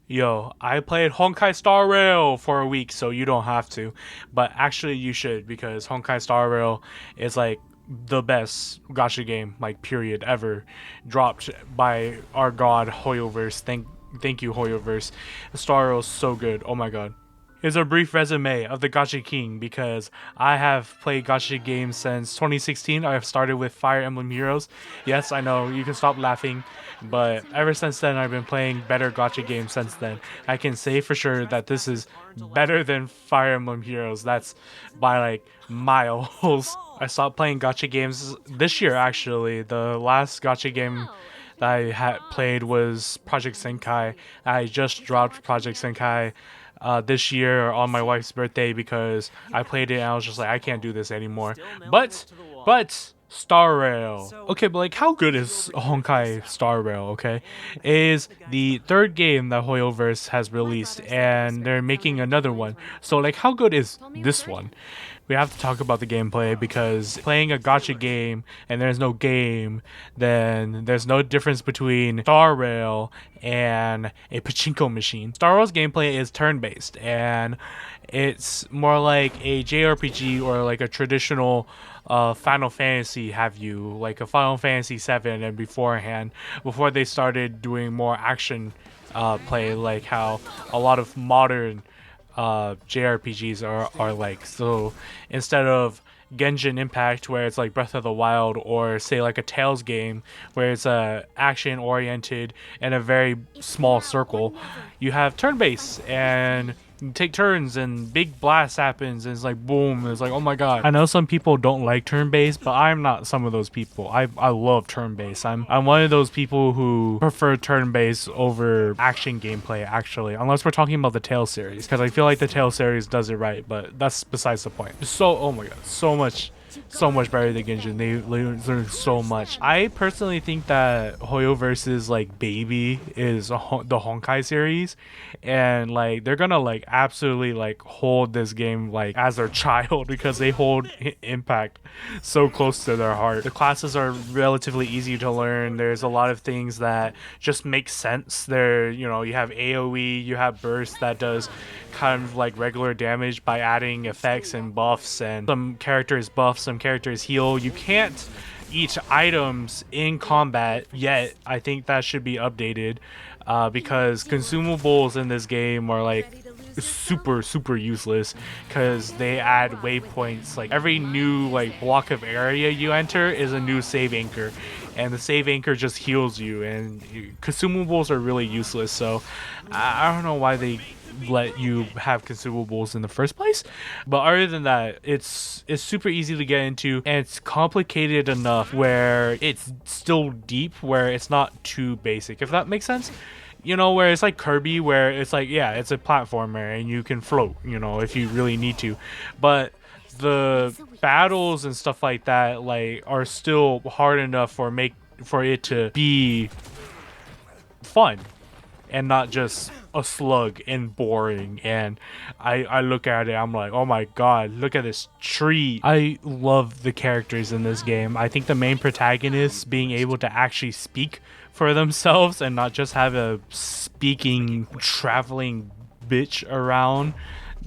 Yo, I played Honkai Star Rail for a week, so you don't have to. But actually, you should because Honkai Star Rail is like the best gacha game, like period, ever dropped by our god Hoyoverse. Thank you, Hoyoverse. Star Rail is so good. Oh my god. Here's a brief resume of the Gacha King because I have played Gacha games since 2016. I have started with Fire Emblem Heroes. Yes, I know, you can stop laughing, but ever since then, I've been playing better Gacha games since then. I can say for sure that this is better than Fire Emblem Heroes. That's by like miles. I stopped playing Gacha games this year actually. The last Gacha game that I had played was Project Senkai. I just dropped Project Senkai this year on my wife's birthday because I played it and I was just like, I can't do this anymore. But Star Rail. Okay, but like how good is Honkai Star Rail, okay? Is the third game that Hoyoverse has released and they're making another one. So like how good is this one? We have to talk about the gameplay because playing a gotcha game and there's no game, then there's no difference between Star Rail and a pachinko machine. Star Rail's gameplay is turn-based and it's more like a JRPG or like a traditional Final Fantasy have you, like a Final Fantasy 7 and beforehand, before they started doing more action play, like how a lot of modern JRPGs are like. So instead of Genshin Impact where it's like Breath of the Wild or say like a Tales game where it's action oriented and a very small circle, you have turn based and you take turns and big blast happens and it's like boom, it's like oh my god. I know some people don't like turn based, but I'm not some of those people. I love turn based. I'm one of those people who prefer turn based over action gameplay actually, unless we're talking about the Tales series because I feel like the Tales series does it right, but that's besides the point. So oh my god, so much better than Genshin. They learn so much. I personally think that Hoyoverse's like baby is the Honkai series, and like they're gonna like absolutely like hold this game like as their child because they hold Impact so close to their heart. The classes are relatively easy to learn. There's a lot of things that just make sense. There, you know, you have AoE, you have burst that does kind of like regular damage by adding effects and buffs, and some characters buff, some characters heal. You can't eat items in combat yet. I think that should be updated because consumables in this game are like super useless because they add waypoints. Like every new like block of area you enter is a new save anchor, and the save anchor just heals you, and consumables are really useless. So I don't know why they let you have consumables in the first place, but other than that, it's super easy to get into, and it's complicated enough where it's still deep, where it's not too basic, if that makes sense. You know, where it's like Kirby, where it's like, yeah, it's a platformer and you can float, you know, if you really need to, but the battles and stuff like that like are still hard enough for it to be fun and not just a slug and boring. And I look at it, I'm like, oh my god, look at this tree. I love the characters in this game. I think the main protagonists being able to actually speak for themselves and not just have a speaking traveling bitch around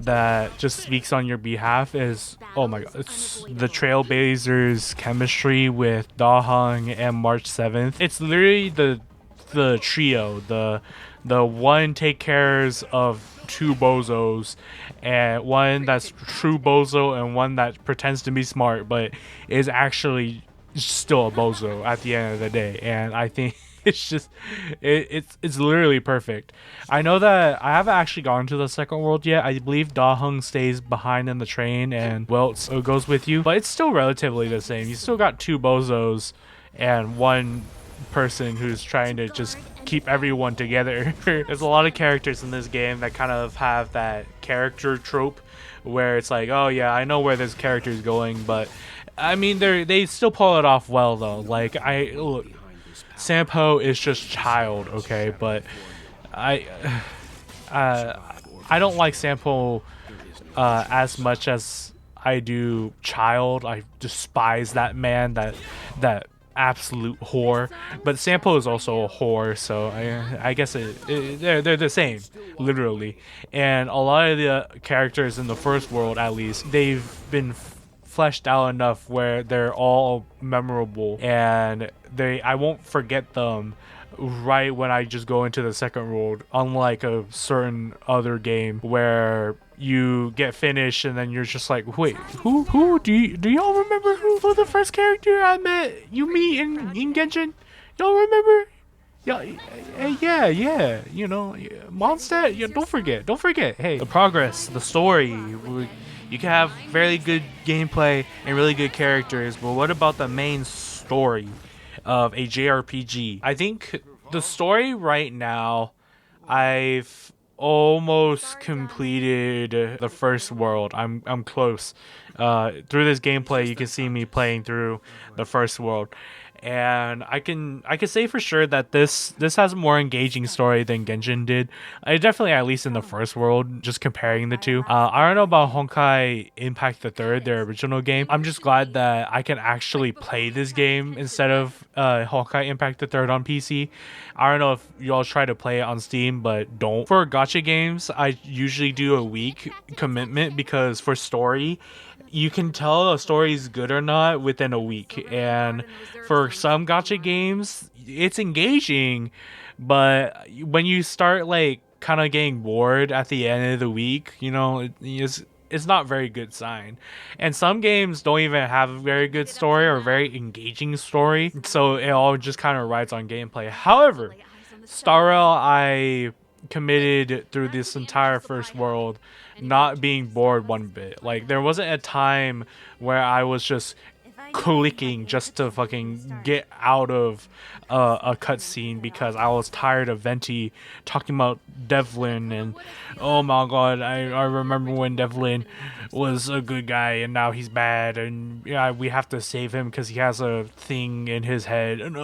that just speaks on your behalf is, oh my god. It's the Trailblazers chemistry with Dahong and March 7th. It's literally the trio, the one take cares of two bozos, and one that's true bozo and one that pretends to be smart but is actually still a bozo at the end of the day. And I think it's just it's literally perfect. I know that I haven't actually gone to the second world yet. I believe Dahung stays behind in the train and Welts goes with you, but it's still relatively the same. You still got two bozos and one person who's trying to just keep everyone together. There's a lot of characters in this game that kind of have that character trope where it's like, oh yeah, I know where this character is going, but I mean they still pull it off well though. Like look, Sampo is just child, okay, but I I don't like Sampo as much as I do child. I despise that man that absolute whore, but Sampo is also a whore, so I guess they're the same, literally. And a lot of the characters in the first world, at least, they've been fleshed out enough where they're all memorable, and I won't forget them right when I just go into the second world, unlike a certain other game where you get finished and then you're just like, wait, who do y'all remember who the first character I met you meet in Genshin? Y'all remember? Yeah, you know, Mondstadt. Yeah, don't forget. Hey, the progress, the story. You can have very good gameplay and really good characters, but what about the main story of a JRPG? I think the story right now, I've almost completed the first world. I'm close. Through this gameplay, you can see me playing through the first world, and I can say for sure that this has a more engaging story than Genshin did. Definitely, at least in the first world, just comparing the two. I don't know about Honkai Impact the Third, their original game. I'm just glad that I can actually play this game instead of Honkai Impact the Third on PC. I don't know if y'all try to play it on Steam, but don't. For gacha games, I usually do a week commitment because for story, you can tell a story is good or not within a week. And for some gacha games, it's engaging, but when you start like kind of getting bored at the end of the week, you know, it's not a very good sign. And some games don't even have a very good story or very engaging story, so it all just kind of rides on gameplay. However, Star Rail, I committed through this entire first world, not being bored one bit. Like, there wasn't a time where I was just clicking just to fucking get out of a cutscene because I was tired of Venti talking about Devlin, and oh my god, I remember when Devlin was a good guy and now he's bad, and yeah, we have to save him because he has a thing in his head. And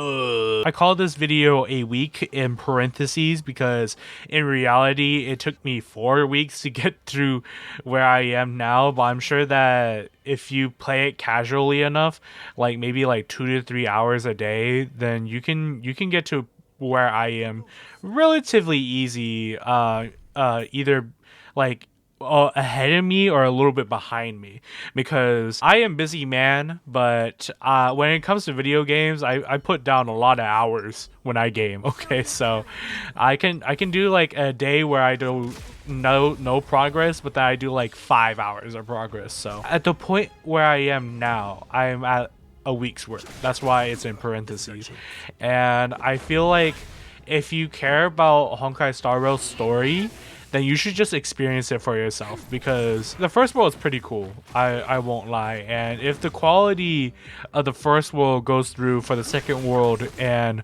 I call this video a week in parentheses because in reality it took me 4 weeks to get through where I am now, but I'm sure that if you play it casually enough, like maybe like 2 to 3 hours a day, then you can get to where I am relatively easy, either like ahead of me or a little bit behind me, because I am busy man, but when it comes to video games, I put down a lot of hours when I game. Okay, so I can do like a day where I do no progress, but then I do like 5 hours of progress. So at the point where I am now, I'm at a week's worth. That's why it's in parentheses. And I feel like if you care about Honkai Star Rail's story, then you should just experience it for yourself, because the first world is pretty cool. I won't lie. And if the quality of the first world goes through for the second world and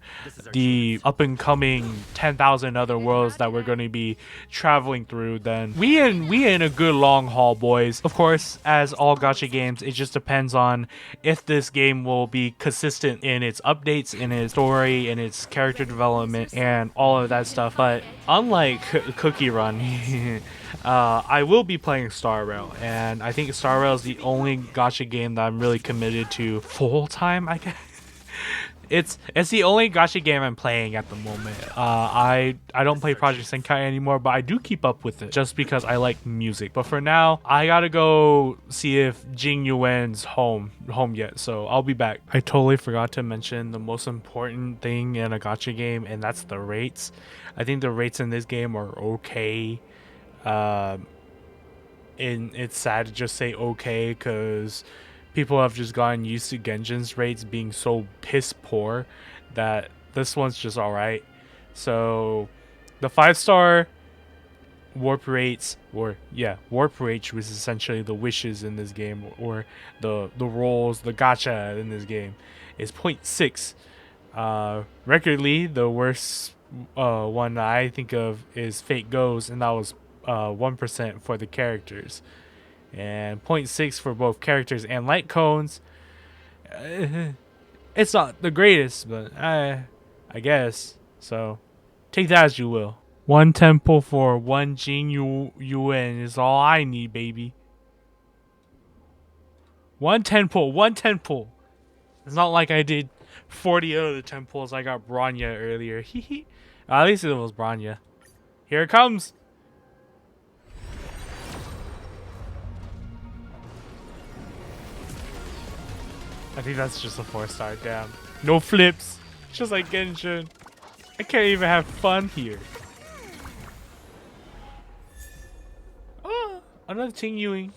the up and coming 10,000 other worlds that we're going to be traveling through, then we in a good long haul, boys. Of course, as all gacha games, it just depends on if this game will be consistent in its updates, in its story, in its character development, and all of that stuff. But unlike Cookie Run, I will be playing Star Rail, and I think Star Rail is the only gacha game that I'm really committed to full time, I guess. It's the only gacha game I'm playing at the moment. I don't play Project Senkai anymore, but I do keep up with it just because I like music. But for now, I gotta go see if Jing Yuan's home yet, so I'll be back. I totally forgot to mention the most important thing in a gacha game, and that's the rates. I think the rates in this game are okay. And it's sad to just say okay, because people have just gotten used to Genshin's rates being so piss poor that this one's just alright. So the 5-star warp rates, warp rates, which is essentially the wishes in this game, or the rolls, the gacha in this game, is 0.6. Recordly, the worst one I think of is Fate Goes, and that was 1% for the characters, and 0.6 for both characters and light cones. It's not the greatest, but I guess so. Take that as you will. One temple for one Jing Yuan is all I need, baby. One temple. It's not like I did 40 out of the 10 pulls. I got Bronya earlier. At least it was Bronya. Here it comes. I think that's just a 4-star. Damn. No flips. Just like Genshin. I can't even have fun here. Oh, another Ting Ewing.